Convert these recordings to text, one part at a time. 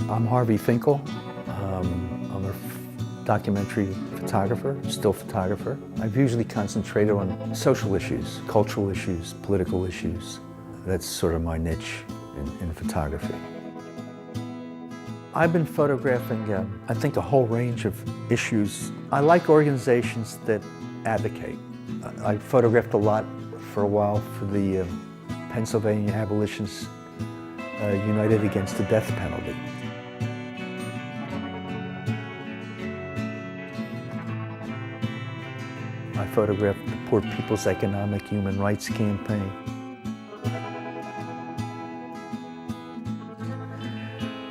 I'm Harvey Finkle. I'm a documentary photographer, still photographer. I've usually concentrated on social issues, cultural issues, political issues. That's sort of my niche in photography. I've been photographing, I think, a whole range of issues. I like organizations that advocate. I photographed a lot for a while for the Pennsylvania Abolitionists United Against the Death Penalty. I photographed the Poor People's Economic Human Rights Campaign.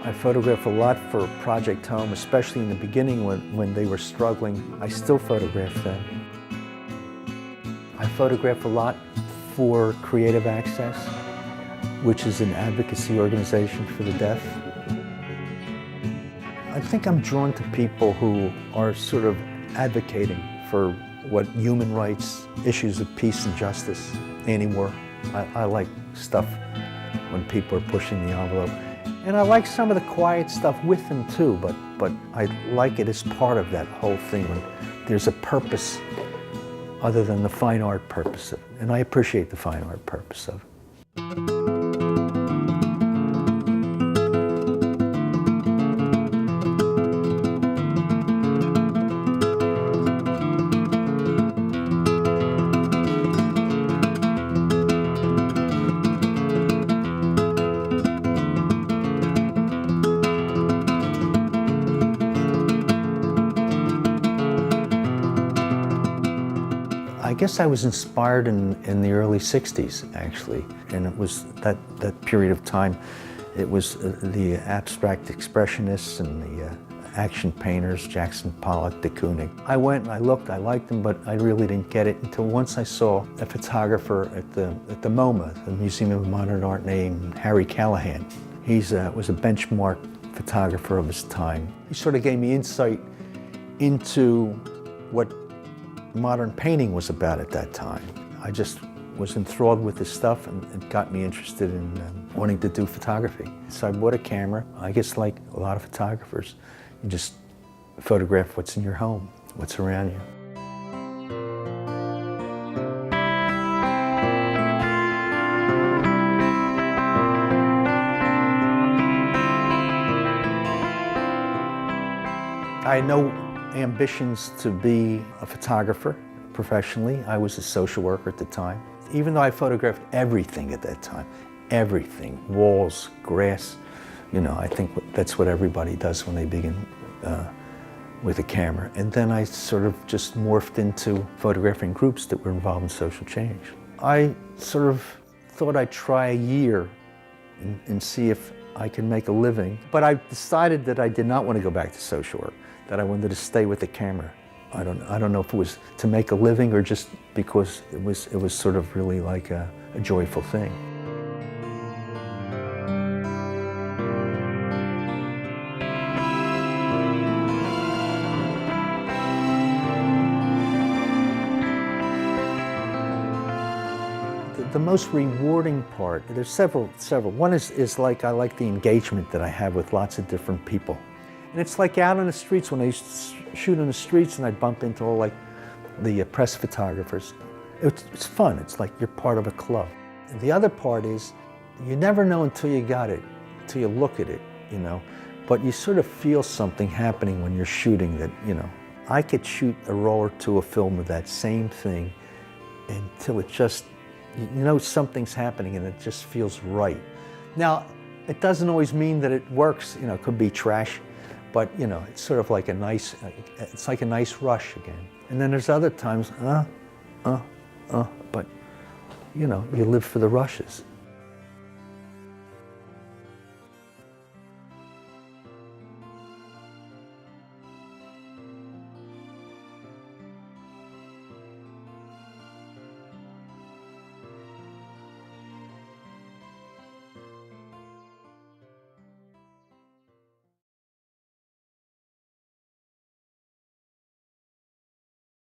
I photographed a lot for Project Home, especially in the beginning when they were struggling. I still photograph them. I photograph a lot for Creative Access, which is an advocacy organization for the deaf. I think I'm drawn to people who are sort of advocating for what human rights, issues of peace and justice, anti-war. I like stuff when people are pushing the envelope. And I like some of the quiet stuff with them too, but I like it as part of that whole thing when there's a purpose other than the fine art purpose of it. And I appreciate the fine art purpose of it. I guess I was inspired in the early 60s, actually, and it was that period of time. It was the abstract expressionists and the action painters, Jackson Pollock, de Kooning. I went and I looked, I liked them, but I really didn't get it until once I saw a photographer at the MoMA, the Museum of Modern Art, named Harry Callahan. He was a benchmark photographer of his time. He sort of gave me insight into what modern painting was about at that time. I just was enthralled with this stuff and it got me interested in wanting to do photography. So I bought a camera. I guess like a lot of photographers, you just photograph what's in your home, what's around you. I had no ambitions to be a photographer professionally. I was a social worker at the time. Even though I photographed everything at that time, everything, walls, grass, you know, I think that's what everybody does when they begin with a camera. And then I sort of just morphed into photographing groups that were involved in social change. I sort of thought I'd try a year and see if I could make a living. But I decided that I did not want to go back to social work, that I wanted to stay with the camera. I don't know if it was to make a living or just because it was sort of really like a joyful thing. The most rewarding part, there's several. One is like I like the engagement that I have with lots of different people. And it's like out on the streets, when I used to shoot in the streets and I'd bump into all like the press photographers. It's fun, it's like you're part of a club. And the other part is, you never know until you got it, until you look at it, you know. But you sort of feel something happening when you're shooting that, you know. I could shoot a roll or two of film of that same thing until it just, you know something's happening and it just feels right. Now, it doesn't always mean that it works, you know, it could be trash. But, you know, it's sort of like it's like a nice rush again. And then there's other times, but, you know, you live for the rushes.